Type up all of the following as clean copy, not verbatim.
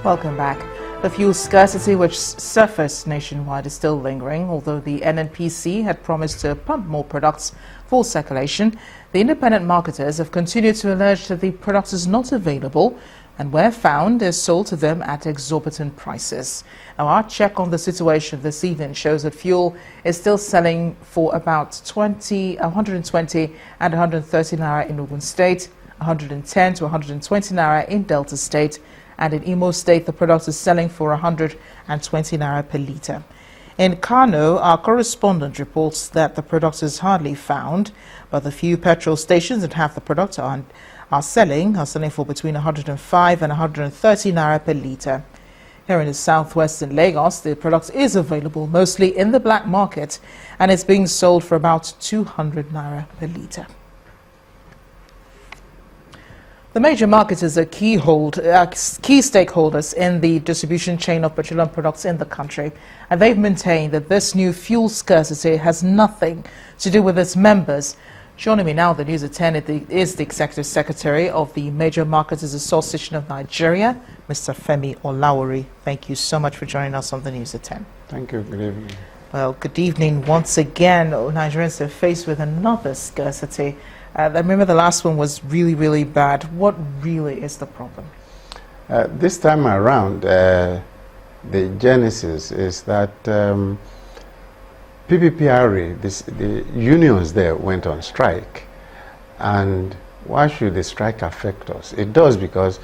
Welcome back. The fuel scarcity which surfaced nationwide is still lingering, although the NNPC had promised to pump more products for circulation. The independent marketers have continued to allege that the product is not available and where found is sold to them at exorbitant prices. Now, our check on the situation this evening shows that fuel is still selling for about 120 and 130 naira in Ogun State, 110 to 120 naira in Delta State, and in Imo State, the product is selling for 120 naira per litre. In Kano, our correspondent reports that the product is hardly found, but the few petrol stations that have the product are selling for between 105 and 130 naira per litre. Here in the southwest in Lagos, the product is available mostly in the black market and it's being sold for about 200 naira per litre. The major marketers are key stakeholders in the distribution chain of petroleum products in the country, and they've maintained that this new fuel scarcity has nothing to do with its members. Joining me now on the News at 10 is the Executive Secretary of the Major Marketers Association of Nigeria, Mr. Femi Olawori. Thank you so much for joining us on the News at 10. Thank you. Good evening. Well, good evening once again. Nigerians are faced with another scarcity. I remember the last one was really, really bad. What really is the problem? This time around, the genesis is that Pt.3, the unions there went on strike. And why should the strike affect us? It does because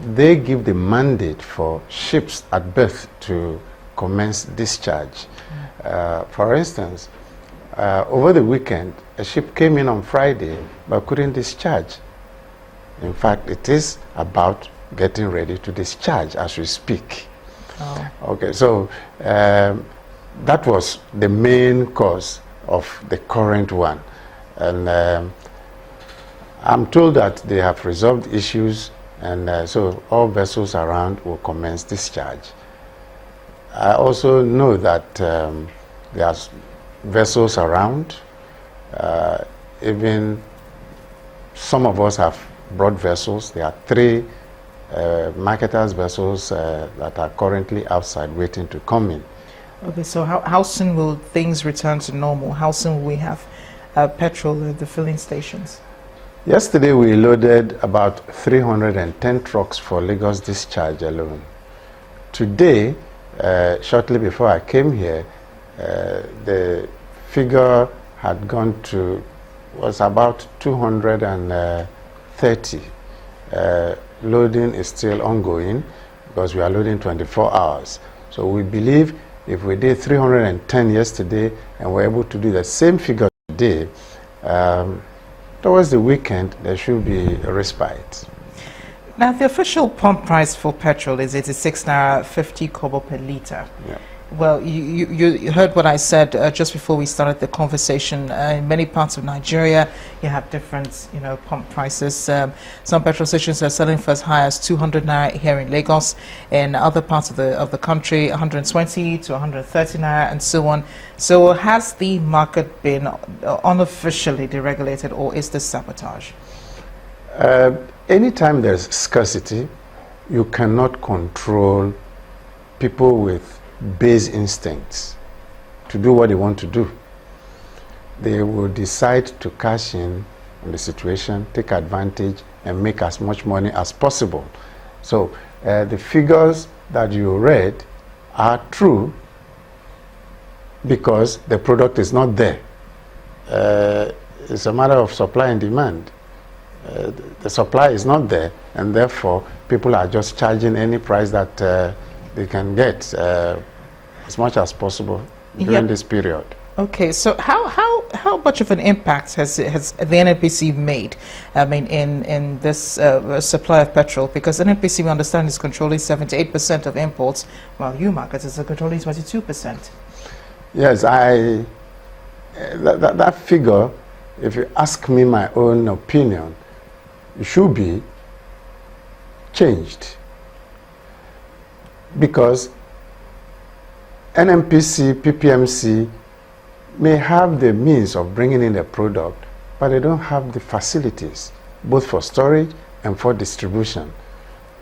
they give the mandate for ships at berth to commence discharge. For instance, over the weekend, a ship came in on Friday but couldn't discharge. In fact, it is about getting ready to discharge as we speak. Oh. Okay, so that was the main cause of the current one. And I'm told that they have resolved issues, and so all vessels around will commence discharge. I also know that there's vessels around. Even some of us have brought vessels. There are 3 marketers' vessels that are currently outside waiting to come in. Okay, so how soon will things return to normal? How soon will we have petrol at the filling stations? Yesterday we loaded about 310 trucks for Lagos discharge alone. Today, shortly before I came here, the figure had gone to, was about 230. Loading is still ongoing because we are loading 24 hours. So we believe if we did 310 yesterday and we're able to do the same figure today, towards the weekend there should be a respite. Now, the official pump price for petrol is 86 naira 50 kobo per litre. Yeah. Well, you heard what I said just before we started the conversation. In many parts of Nigeria, you have different, pump prices. Some petrol stations are selling for as high as 200 naira here in Lagos. In other parts of the country, 120 to 130 naira, and so on. So, has the market been unofficially deregulated, or is this sabotage? Anytime there's scarcity, you cannot control people with base instincts to do what they want to do. They will decide to cash in on the situation, take advantage, and make as much money as possible. So the figures that you read are true because the product is not there. It's a matter of supply and demand. The supply is not there, and therefore people are just charging any price that they can get as much as possible during this period. Okay, so how much of an impact has the NNPC made? I mean, in this supply of petrol, because NNPC, we understand, is controlling 78% of imports, while you marketers are controlling 22%. Yes, that figure, if you ask me my own opinion, it should be changed, because NNPC, PPMC may have the means of bringing in the product, but they don't have the facilities, both for storage and for distribution.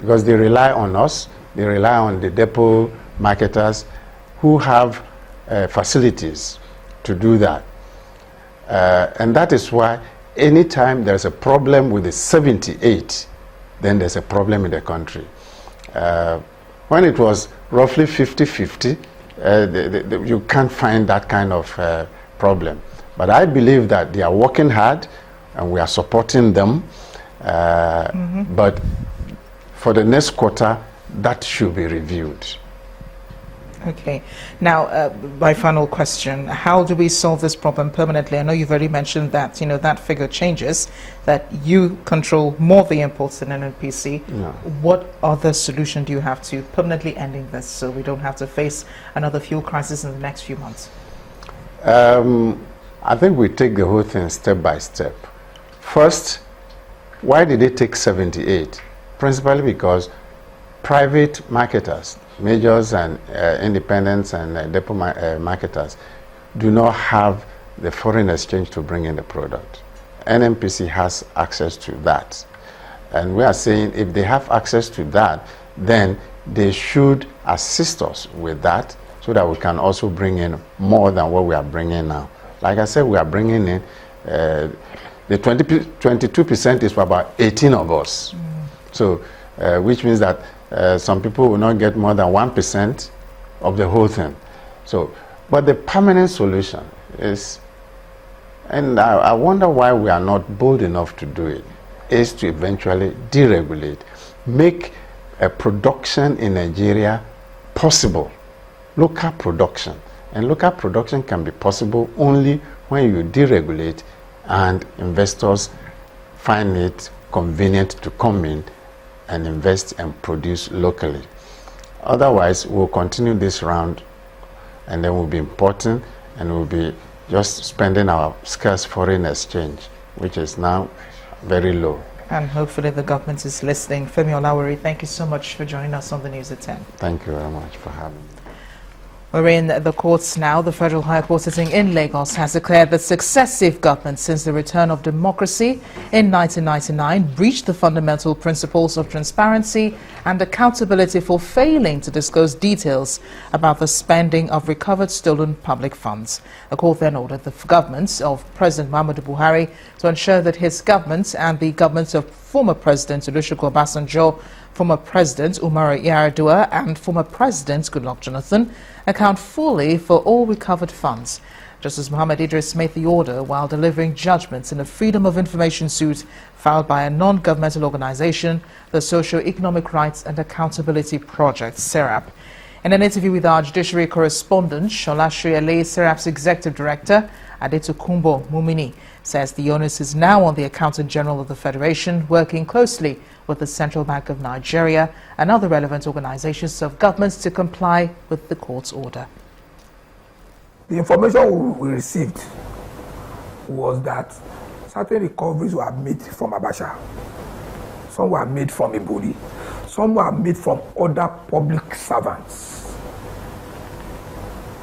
because they rely on us, they rely on the depot marketers who have facilities to do that. And that is why anytime there's a problem with the 78, then there's a problem in the country. When it was roughly 50-50, you can't find that kind of problem. But I believe that they are working hard and we are supporting them. But for the next quarter, that should be reviewed. Okay. Now, my final question, how do we solve this problem permanently? I know you've already mentioned that, that figure changes, that you control more of the imports than NNPC. Yeah. What other solution do you have to permanently ending this so we don't have to face another fuel crisis in the next few months? I think we take the whole thing step by step. First, why did it take 78? Principally because private marketers, majors and independents and depot marketers do not have the foreign exchange to bring in the product. NNPC has access to that. And we are saying if they have access to that, then they should assist us with that so that we can also bring in more than what we are bringing now. Like I said, we are bringing in, the 22% is for about 18 of us. So, which means that some people will not get more than 1% of the whole thing. So, but the permanent solution is, and I wonder why we are not bold enough to do it, is to eventually deregulate, make a production in Nigeria possible, local production. And local production can be possible only when you deregulate and investors find it convenient to come in and invest and produce locally. Otherwise, we'll continue this round and then we'll be importing and we'll be just spending our scarce foreign exchange, which is now very low. And hopefully the government is listening. Femi Olawari, thank you so much for joining us on the News at 10. Thank you very much for having me. We're in the courts now. The Federal High Court sitting in Lagos has declared that successive governments since the return of democracy in 1999 breached the fundamental principles of transparency and accountability for failing to disclose details about the spending of recovered stolen public funds. The court then ordered the government of President Muhammadu Buhari to ensure that his government and the governments of former President Olusegun Obasanjo, former President Umaru Yar'Adua and former President Goodluck Jonathan account fully for all recovered funds. Justice Muhammad Idris made the order while delivering judgments in a Freedom of Information suit filed by a non-governmental organization, the Socio-Economic Rights and Accountability Project, SERAP. In an interview with our judiciary correspondent, Shola Shoyele, SERAP's executive director, Adetokunbo Mumini, says the onus is now on the Accountant General of the Federation, working closely with the Central Bank of Nigeria and other relevant organizations of governments to comply with the court's order. The information we received was that certain recoveries were made from Abacha, some were made from Ibori, some were made from other public servants.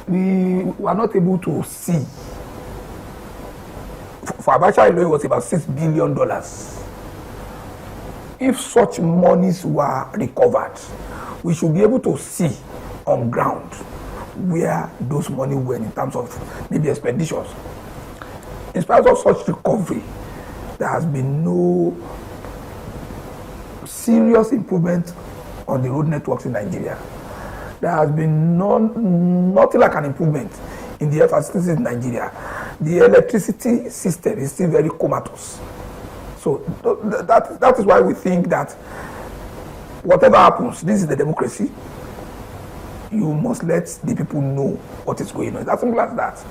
We were not able to see. For Abacha, it was about $6 billion. If such monies were recovered, we should be able to see on ground where those money went in terms of maybe expenditures. In spite of such recovery, there has been no serious improvement on the road networks in Nigeria. There has been nothing like an improvement in the health facilities in Nigeria. The electricity system is still very comatose. So that is why we think that whatever happens, this is the democracy. You must let the people know what is going on. It's as simple as that.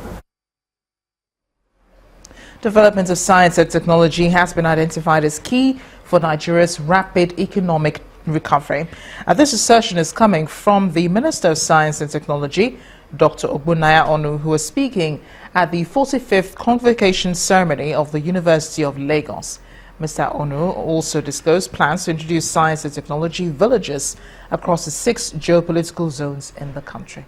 Development of science and technology has been identified as key for Nigeria's rapid economic recovery. This assertion is coming from the Minister of Science and Technology, Dr. Ogbonnaya Onu, who was speaking at the 45th convocation ceremony of the University of Lagos. Mr. Onu also disclosed plans to introduce science and technology villages across the 6 geopolitical zones in the country.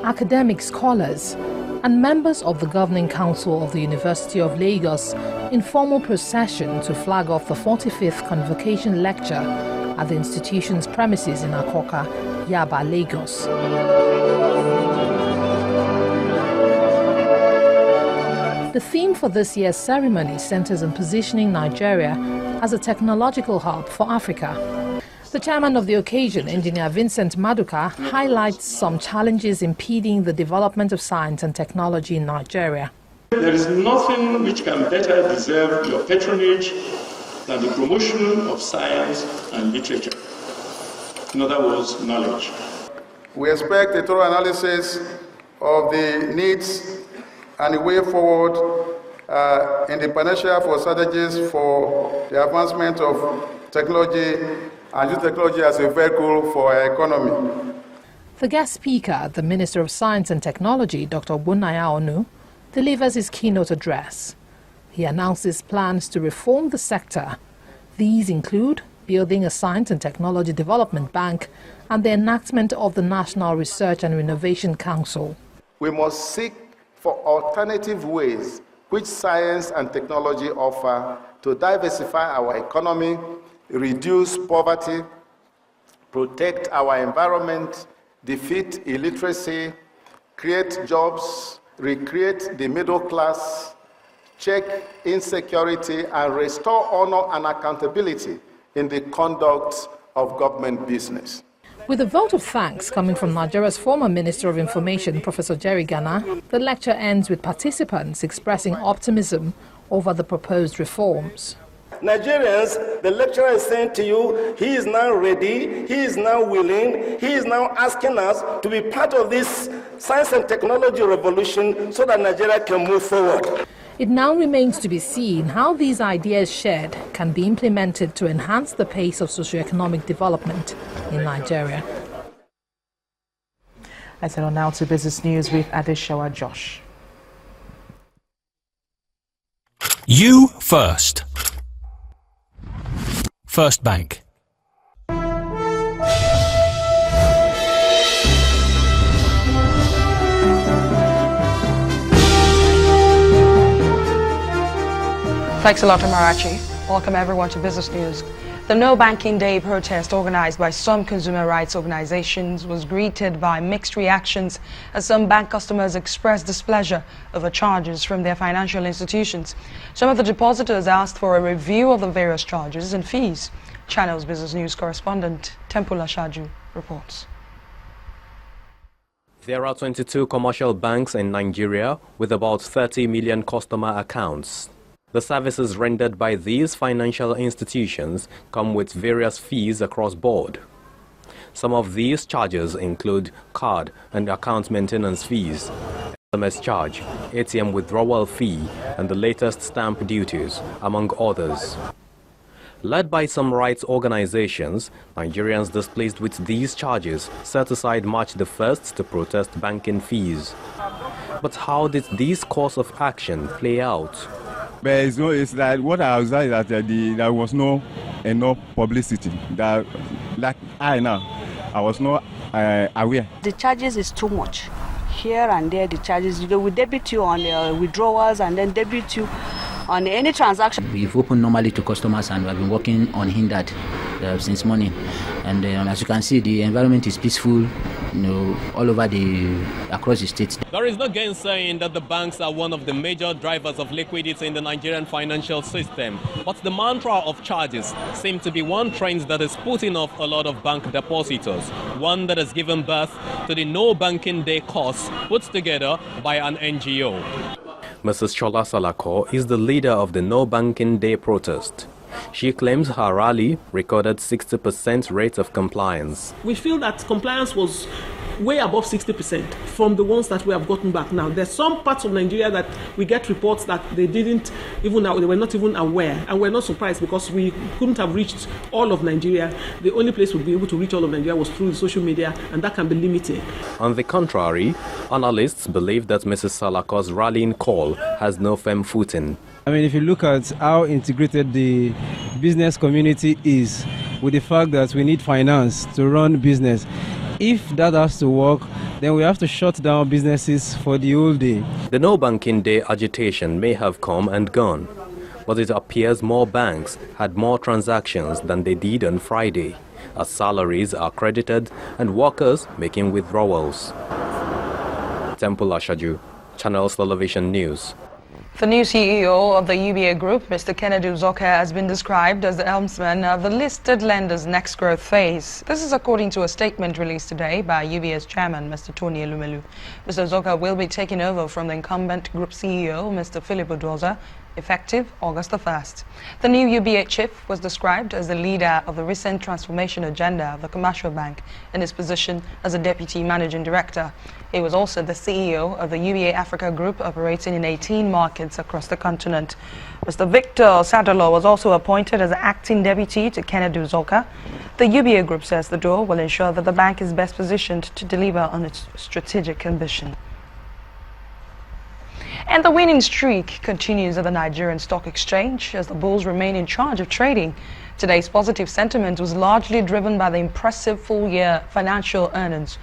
Academic scholars, and members of the Governing Council of the University of Lagos in formal procession to flag off the 45th Convocation Lecture at the institution's premises in Akoka, Yaba, Lagos. The theme for this year's ceremony centers on positioning Nigeria as a technological hub for Africa. The chairman of the occasion, Engineer Vincent Maduka, highlights some challenges impeding the development of science and technology in Nigeria. There is nothing which can better deserve your patronage than the promotion of science and literature. In other words, knowledge. We expect a thorough analysis of the needs and the way forward in the partnership for strategies for the advancement of technology and use technology as a vehicle for our economy. The guest speaker, the Minister of Science and Technology, Dr. Bunaya Onu, delivers his keynote address. He announces plans to reform the sector. These include building a science and technology development bank and the enactment of the National Research and Innovation Council. We must seek for alternative ways which science and technology offer to diversify our economy, reduce poverty, protect our environment, defeat illiteracy, create jobs, recreate the middle class, check insecurity, and restore honor and accountability in the conduct of government business. With a vote of thanks coming from Nigeria's former Minister of Information, Professor Jerry Gana, the lecture ends with participants expressing optimism over the proposed reforms. Nigerians, the lecturer is saying to you, he is now ready, he is now willing, he is now asking us to be part of this science and technology revolution so that Nigeria can move forward. It now remains to be seen how these ideas shared can be implemented to enhance the pace of socio-economic development in Nigeria. Let's head on now to business news with Adeshawa Josh. You first. First Bank. Thanks a lot, Amarachi. Welcome everyone to Business News. The No Banking Day protest organized by some consumer rights organizations was greeted by mixed reactions as some bank customers expressed displeasure over charges from their financial institutions. Some of the depositors asked for a review of the various charges and fees. Channel's Business News correspondent Tempula Shaju reports. There are 22 commercial banks in Nigeria with about 30 million customer accounts. The services rendered by these financial institutions come with various fees across board. Some of these charges include card and account maintenance fees, SMS charge, ATM withdrawal fee, and the latest stamp duties, among others. Led by some rights organizations, Nigerians displeased with these charges set aside March the 1st to protest banking fees. But how did this course of action play out? But it's like what I observed is that there was no enough publicity. That, like I was not aware. The charges is too much. Here and there, the charges, they will debit you on withdrawals and then debit you on any transaction. We've opened normally to customers and we've been working unhindered since morning. And as you can see, the environment is peaceful, all over across the state. There is no gainsaying that the banks are one of the major drivers of liquidity in the Nigerian financial system. But the mantra of charges seems to be one trend that is putting off a lot of bank depositors, one that has given birth to the No Banking Day course put together by an NGO. Mrs. Shola Salako is the leader of the No Banking Day protest. She claims her rally recorded 60% rate of compliance. We feel that compliance was way above 60% from the ones that we have gotten back now. There's some parts of Nigeria that we get reports that they were not even aware, and we're not surprised because we couldn't have reached all of Nigeria. The only place we'd be able to reach all of Nigeria was through the social media, and that can be limited. On the contrary, analysts believe that Mrs. Salako's rallying call has no firm footing. I mean, if you look at how integrated the business community is with the fact that we need finance to run business, if that has to work, then we have to shut down businesses for the whole day. The No Banking Day agitation may have come and gone, but it appears more banks had more transactions than they did on Friday, as salaries are credited and workers making withdrawals. Temple Ashaju, Channels Television News. The new CEO of the UBA Group, Mr. Kennedy Uzoka, has been described as the helmsman of the listed lender's next growth phase. This is according to a statement released today by UBA's chairman, Mr. Tony Elumelu. Mr. Uzoka will be taking over from the incumbent group CEO, Mr. Philip Udoza, effective August the 1st. The new UBA chief was described as the leader of the recent transformation agenda of the commercial bank in his position as a deputy managing director. He was also the CEO of the UBA Africa Group, operating in 18 markets across the continent. Mr. Victor Sadalo was also appointed as acting deputy to Kennedy Uzoka. The UBA Group says the duo will ensure that the bank is best positioned to deliver on its strategic ambition. And the winning streak continues at the Nigerian Stock Exchange as the bulls remain in charge of trading. Today's positive sentiment was largely driven by the impressive full-year financial earnings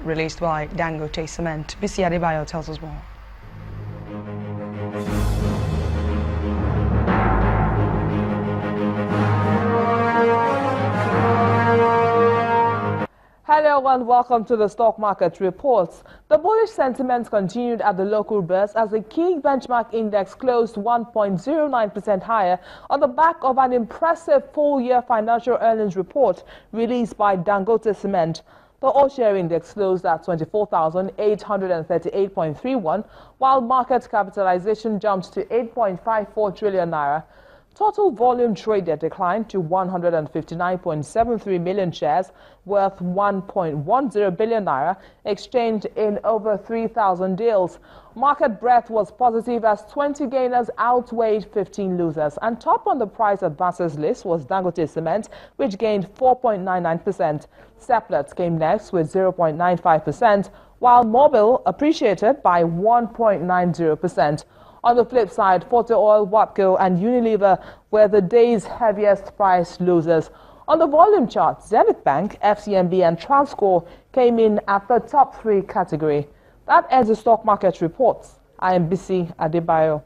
released by Dangote Cement. Bisi Adebayo tells us more. Hello and welcome to the stock market reports. The bullish sentiment continued at the local bourse as the key benchmark index closed 1.09% higher on the back of an impressive full-year financial earnings report released by Dangote Cement. The all-share index closed at 24,838.31, while market capitalization jumped to 8.54 trillion naira. Total volume traded declined to 159.73 million shares, worth 1.10 billion naira, exchanged in over 3,000 deals. Market breadth was positive as 20 gainers outweighed 15 losers. And top on the price advances list was Dangote Cement, which gained 4.99%. Seplat came next with 0.95%, while Mobil appreciated by 1.90%. On the flip side, Forte Oil, Watco and Unilever were the day's heaviest price losers. On the volume chart, Zenith Bank, FCMB and Transcorp came in at the top 3 category. That ends the stock market reports. I am Bisi Adebayo.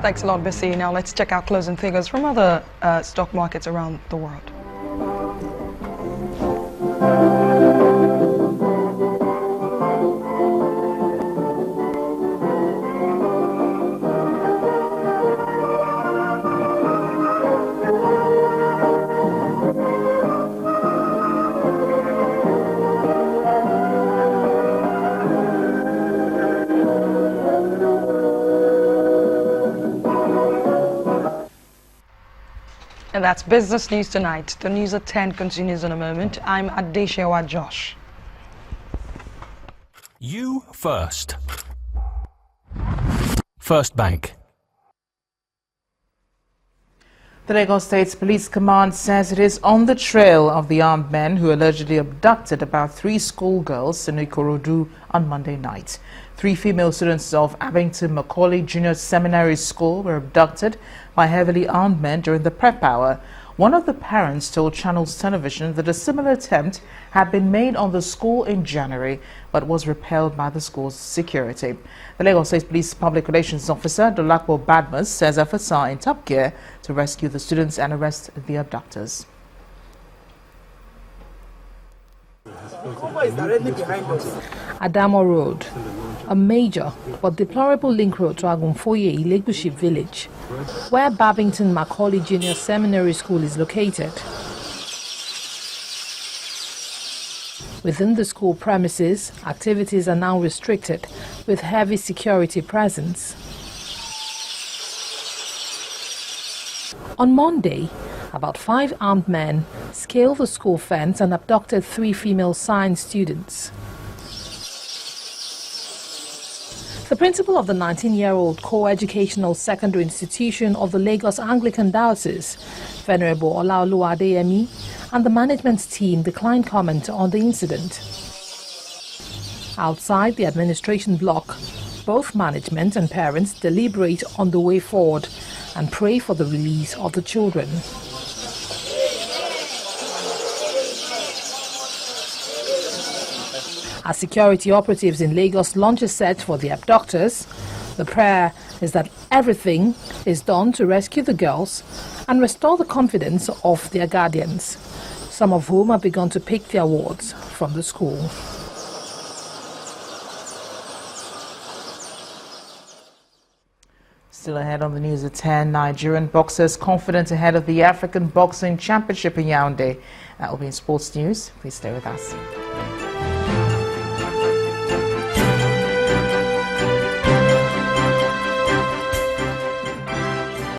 Thanks a lot, Bisi. Now let's check out closing figures from other stock markets around the world. And that's Business News Tonight. The news at 10 continues in a moment. I'm Adeshewa Josh. You first. First Bank. The Lagos State Police Command says it is on the trail of the armed men who allegedly abducted about 3 schoolgirls in Ikorodu on Monday night. 3 female students of Abington Macaulay Junior Seminary School were abducted by heavily armed men during the prep hour. One of the parents told Channels Television that a similar attempt had been made on the school in January, but was repelled by the school's security. The Lagos State Police Public Relations Officer, Dolapo Badmus, says efforts are in top gear to rescue the students and arrest the abductors. Adamo Road, a major but deplorable link road to Agunfoye Ilegushi village, where Babington Macaulay Junior Seminary School is located. Within the school premises, activities are now restricted with heavy security presence. On Monday, about 5 armed men scaled the school fence and abducted 3 female science students. The principal of the 19-year-old co-educational secondary institution of the Lagos Anglican Diocese, Venerable Olaoluwa Adeyemi, and the management team declined comment on the incident. Outside the administration block, both management and parents deliberate on the way forward and pray for the release of the children. As security operatives in Lagos launch a search for the abductors, the prayer is that everything is done to rescue the girls and restore the confidence of their guardians, some of whom have begun to pick their wards from the school. Still ahead on the news at 10, Nigerian boxers confident ahead of the African Boxing Championship in Yaoundé. That will be in sports news. Please stay with us.